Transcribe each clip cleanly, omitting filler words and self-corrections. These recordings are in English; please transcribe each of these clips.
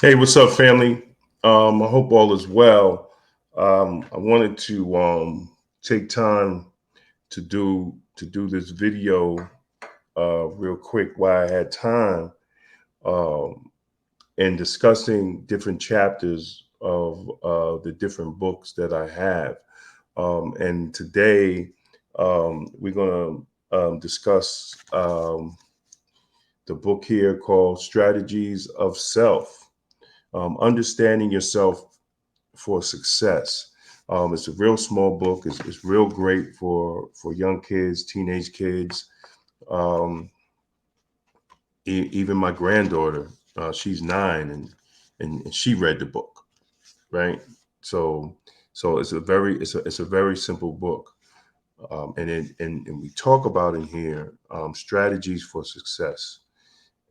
Hey, what's up, family? I hope all is well. I wanted to take time to do this video real quick while I had time, um, and discussing different chapters of the different books that I have. And today we're gonna discuss the book here called "Strategies of Self." Understanding yourself for success. It's a real small book. It's real great for young kids, teenage kids, um, even my granddaughter. She's 9, and she read the book, right? So so it's a very simple book, and we talk about in here strategies for success,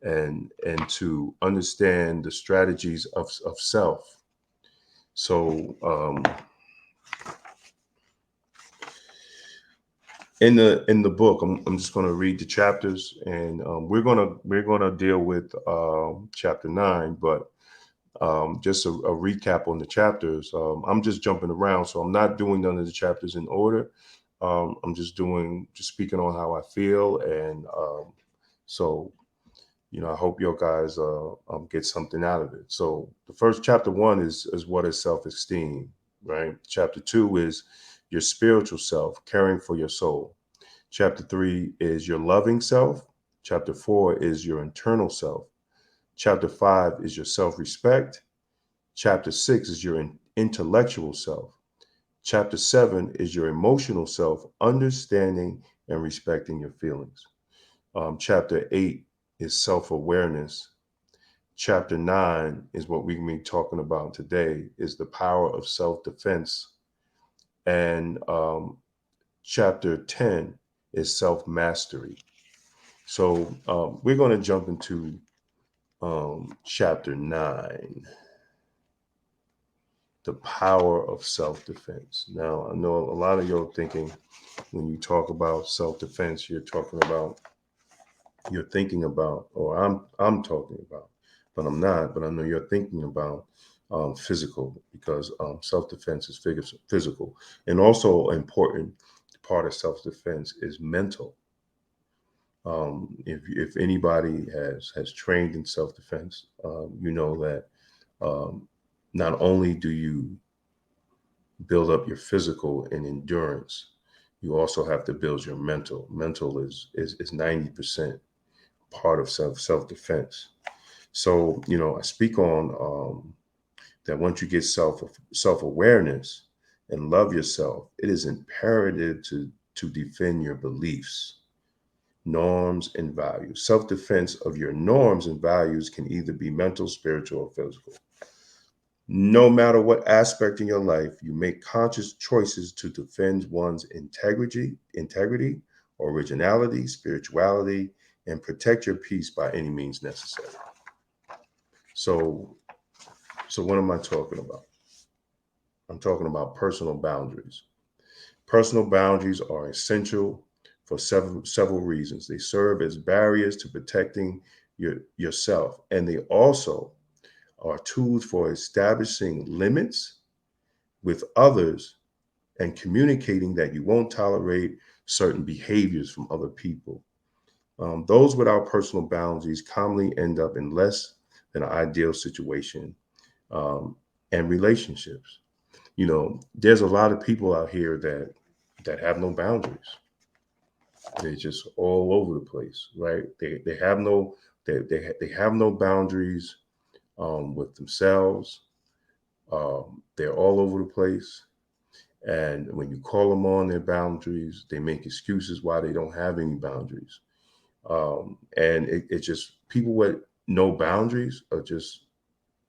and to understand the strategies of self. So in the book, I'm just going to read the chapters, and we're gonna deal with chapter 9, but just a recap on the chapters. I'm just jumping around, so I'm not doing none of the chapters in order. I'm just speaking on how I feel, and so I hope you guys get something out of it. So the first chapter one is what is self-esteem, right? Chapter 2 is your spiritual self, caring for your soul. Chapter 3 is your loving self. Chapter 4 is your internal self. Chapter 5 is your self respect. Chapter 6 is your intellectual self. Chapter 7 is your emotional self, understanding and respecting your feelings. Chapter 8 is self awareness. Chapter 9 is what we're going to be talking about today, is the power of self defense. And chapter 10 is self mastery. So we're going to jump into chapter 9, the power of self defense. Now, I know a lot of you are thinking when you talk about self defense, you're thinking about, or I'm talking about, but I'm not. But I know you're thinking about physical, because self defense is physical, and also important part of self defense is mental. If anybody has trained in self defense, you know that um, not only do you build up your physical and endurance, you also have to build your mental. Mental is 90% part of self defense. So I speak on that once you get self awareness and love yourself, it is imperative to defend your beliefs, norms, and values. Self defense of your norms and values can either be mental, spiritual, or physical. No matter what aspect in your life, you make conscious choices to defend one's integrity, originality, spirituality, and protect your peace by any means necessary. So, so what am I talking about? I'm talking about personal boundaries. Personal boundaries are essential for several reasons. They serve as barriers to protecting yourself, and they also are tools for establishing limits with others and communicating that you won't tolerate certain behaviors from other people. Those without personal boundaries commonly end up in less than an ideal situation um, and relationships. There's a lot of people out here that have no boundaries. They're just all over the place, right? They have no they have no boundaries with themselves. They're all over the place. And when you call them on their boundaries, they make excuses why they don't have any boundaries. And it just, people with no boundaries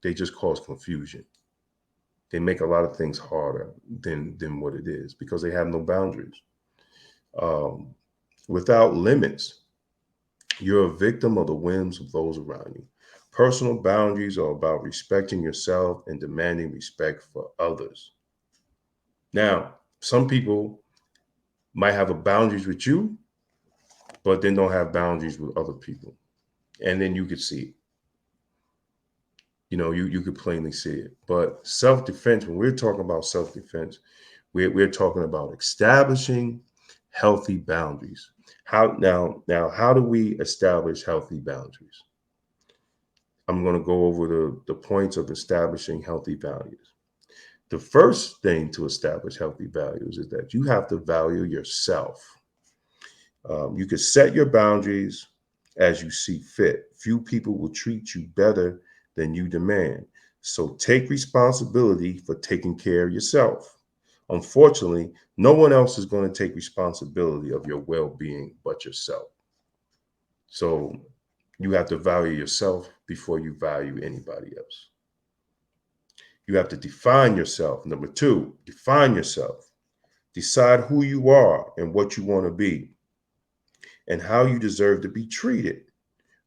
they just cause confusion. They make a lot of things harder than what it is because they have no boundaries. Um, Without limits, you're a victim of the whims of those around you. Personal boundaries are about respecting yourself and demanding respect for others. Now, some people might have a boundaries with you, but then don't have boundaries with other people. And then you could see it. You could plainly see it. But self-defense, when we're talking about self-defense, we're talking about establishing healthy boundaries. How do we establish healthy boundaries? I'm going to go over the points of establishing healthy values. The first thing to establish healthy values is that you have to value yourself. You can set your boundaries as you see fit. Few people will treat you better than you demand. So take responsibility for taking care of yourself. Unfortunately, no one else is going to take responsibility of your well being but yourself. So you have to value yourself before you value anybody else. You have to define yourself. Number two, define yourself. Decide who you are and what you want to be and how you deserve to be treated,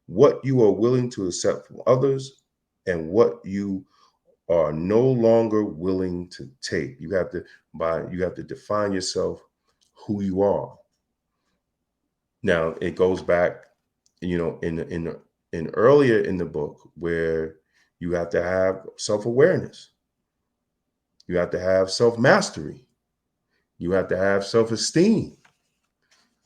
what you are willing to accept from others, and what you are no longer willing to take. You have to define yourself, who you are. Now it goes back, in earlier in the book where you have to have self-awareness, you have to have self-mastery, you have to have self-esteem.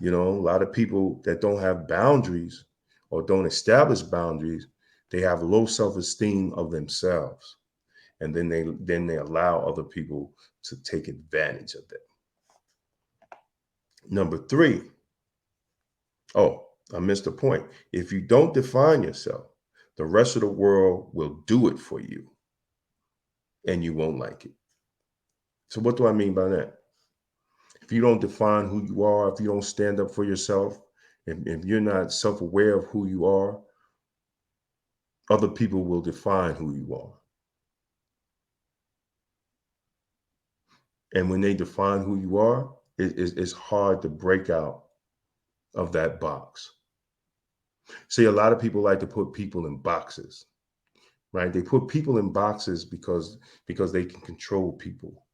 A lot of people that don't have boundaries or don't establish boundaries, they have low self-esteem of themselves. And then they allow other people to take advantage of that. Number three, oh, I missed a point. If you don't define yourself, the rest of the world will do it for you and you won't like it. So what do I mean by that? If you don't define who you are, if you don't stand up for yourself, if you're not self-aware of who you are, other people will define who you are. And when they define who you are, it's hard to break out of that box. See, a lot of people like to put people in boxes, right? They put people in boxes because they can control people.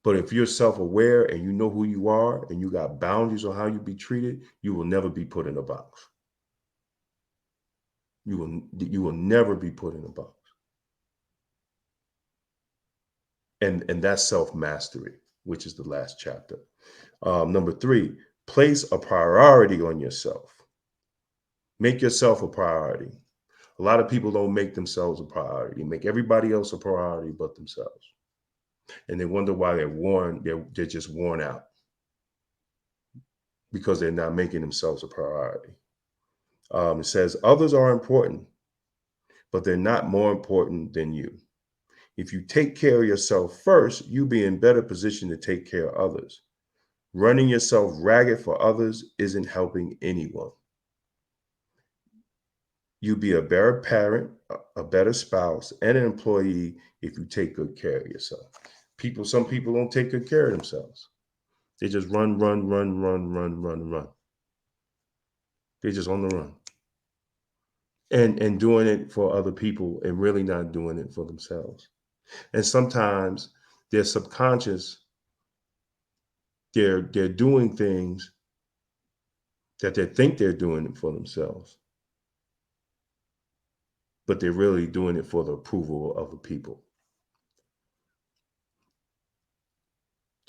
But if you're self-aware and you know who you are and you got boundaries on how you be treated, you will never be put in a box. You will never be put in a box. And that's self-mastery, which is the last chapter. Number three, place a priority on yourself. Make yourself a priority. A lot of people don't make themselves a priority. They make everybody else a priority but themselves. And they wonder why they're just worn out because they're not making themselves a priority. It says others are important, but they're not more important than you. If you take care of yourself first, you'll be in better position to take care of others. Running yourself ragged for others isn't helping anyone. You'll be a better parent, a better spouse, and an employee if you take good care of yourself. Some people don't take good care of themselves. They just run, run, run, run, run, run, run. They're just on the run. And doing it for other people and really not doing it for themselves. And sometimes their subconscious, they're doing things that they think they're doing it for themselves, but they're really doing it for the approval of the people.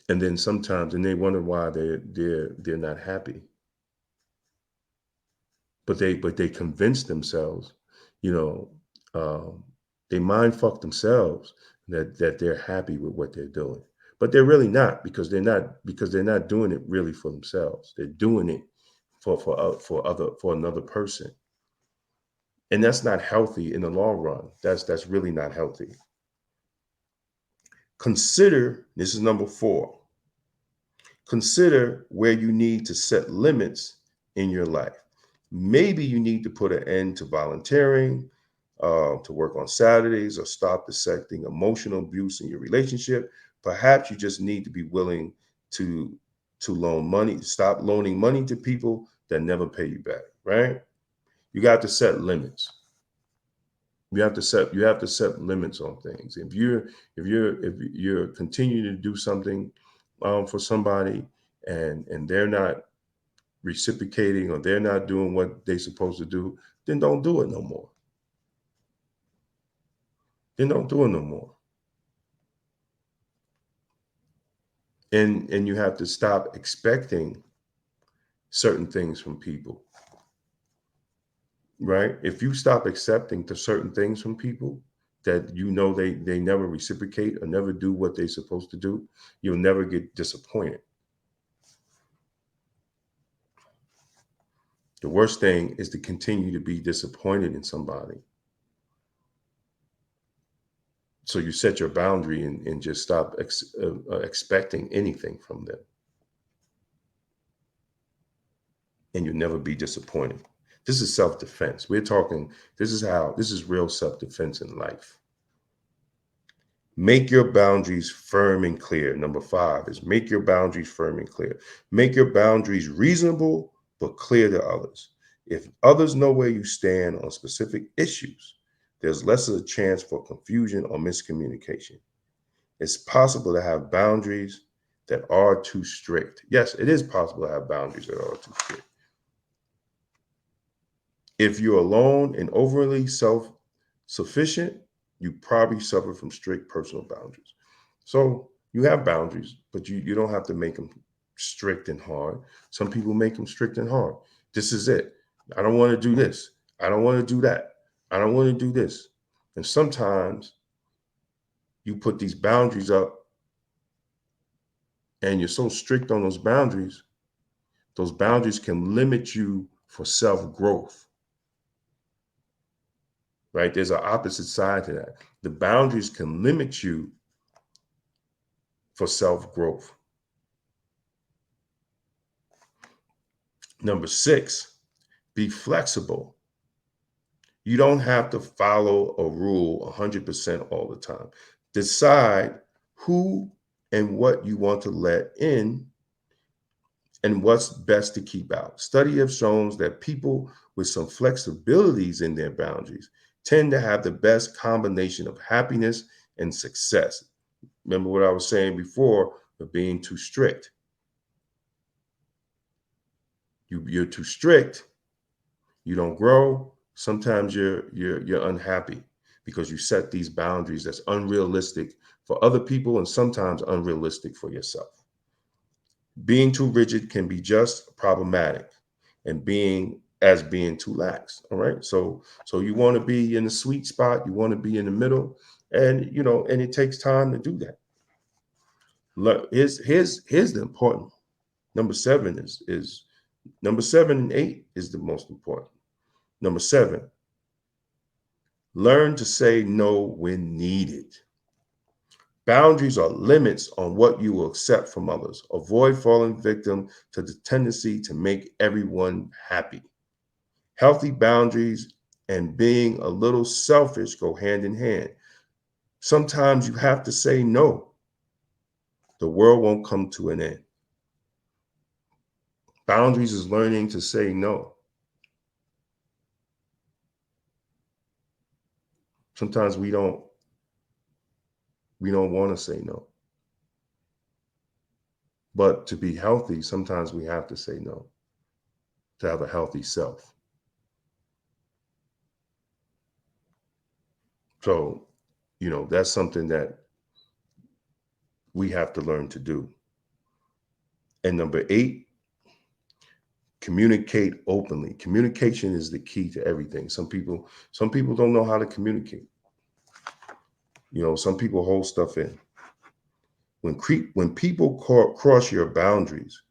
And then sometimes, and they wonder why they're not happy. But they convince themselves, you know, um, they mind fuck themselves that they're happy with what they're doing, but they're really not because they're not doing it really for themselves. They're doing it for another person, and that's not healthy in the long run. That's really not healthy. Consider this is number four. Consider where you need to set limits in your life. Maybe you need to put an end to volunteering, to work on Saturdays, or stop dissecting emotional abuse in your relationship. Perhaps you just need to be willing to loan money, stop loaning money to people that never pay you back. Right? You got to set limits. You have to set limits on things. If you're continuing to do something for somebody and they're not reciprocating or they're not doing what they're supposed to do, then don't do it no more. then don't do it no more. And you have to stop expecting certain things from people, right? If you stop accepting to certain things from people that you know they never reciprocate or never do what they're supposed to do, you'll never get disappointed. The worst thing is to continue to be disappointed in somebody. So you set your boundary and just stop expecting anything from them, and you'll never be disappointed. This is self-defense. We're talking, this is real self-defense in life. Make your boundaries firm and clear. Number 5 is make your boundaries firm and clear. Make your boundaries reasonable but clear to others. If others know where you stand on specific issues, there's less of a chance for confusion or miscommunication. It's possible to have boundaries that are too strict. Yes, it is possible to have boundaries that are too strict. If you're alone and overly self sufficient, you probably suffer from strict personal boundaries. So you have boundaries, but you don't have to make them strict and hard. Some people make them strict and hard. This is it. I don't want to do this. I don't want to do that. I don't want to do this. And sometimes you put these boundaries up and you're so strict on those boundaries can limit you for self growth, right? There's an opposite side to that. The boundaries can limit you for self growth. Number 6, be flexible. You don't have to follow a rule 100% all the time. Decide who and what you want to let in and what's best to keep out. Study have shown that people with some flexibilities in their boundaries tend to have the best combination of happiness and success. Remember what I was saying before of being too strict. You're too strict, you don't grow. Sometimes you're unhappy because you set these boundaries that's unrealistic for other people and sometimes unrealistic for yourself. Being too rigid can be just problematic, and being too lax. All right. So you want to be in the sweet spot, you want to be in the middle, and and it takes time to do that. Look, here's the important. Number 7 is number 7 and 8 is the most important. Number 7, learn to say no when needed. Boundaries are limits on what you will accept from others. Avoid falling victim to the tendency to make everyone happy. Healthy boundaries and being a little selfish go hand in hand. Sometimes you have to say no. The world won't come to an end. Boundaries is learning to say no. Sometimes we don't want to say no. But to be healthy, sometimes we have to say no to have a healthy self. So, that's something that we have to learn to do. And number 8, communicate openly. Communication is the key to everything. Some people don't know how to communicate. Some people hold stuff in. When people cross your boundaries,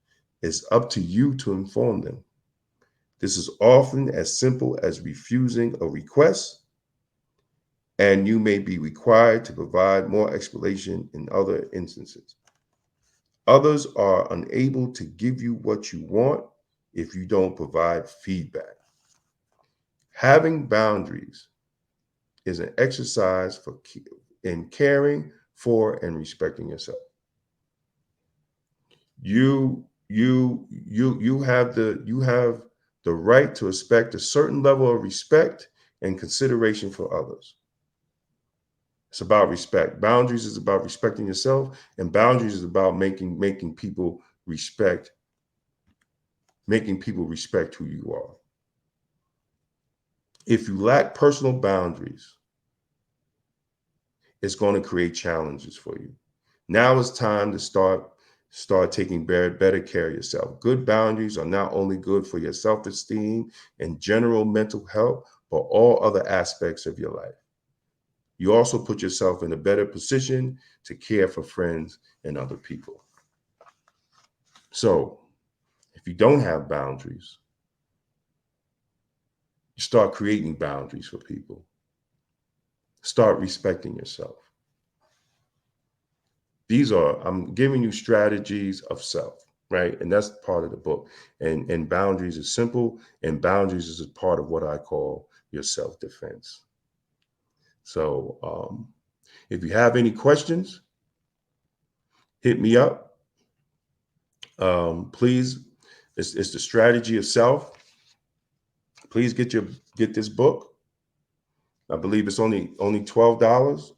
it's up to you to inform them. This is often as simple as refusing a request, and you may be required to provide more explanation in other instances. Others are unable to give you what you want if you don't provide feedback. Having boundaries is an exercise in caring for and respecting yourself. You have the right to expect a certain level of respect and consideration for others. It's about respect. Boundaries is about respecting yourself, and boundaries is about making people respect who you are. If you lack personal boundaries, it's going to create challenges for you. Now it's time to start taking better care of yourself. Good boundaries are not only good for your self-esteem and general mental health, but all other aspects of your life. You also put yourself in a better position to care for friends and other people. So, if you don't have boundaries, you start creating boundaries for people. Start respecting yourself. I'm giving you strategies of self, right? And that's part of the book. And boundaries is simple, and boundaries is a part of what I call your self-defense. So if you have any questions, hit me up. Please, it's the strategy of self. Please get this book. I believe it's only $12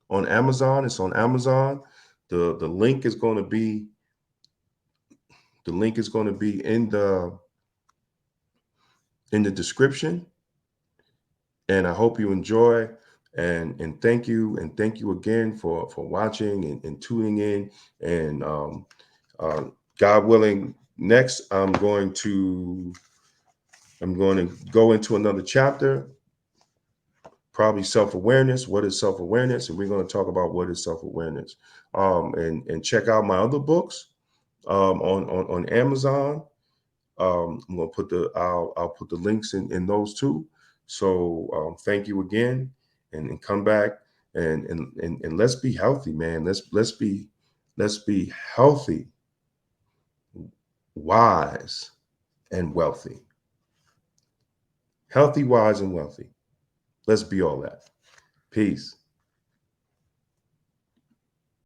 on Amazon. It's on Amazon. The link is going to be in the description. And I hope you enjoy. And thank you again for watching and tuning in. And uh, God willing, next I'm going to go into another chapter, probably self-awareness. What is self-awareness? And we're going to talk about what is self-awareness. And check out my other books on Amazon. I'm gonna put I'll put the links in those two. So thank you again, and come back and let's be healthy, man. Let's be healthy, wise, and wealthy. Healthy, wise, and wealthy. Let's be all that. Peace.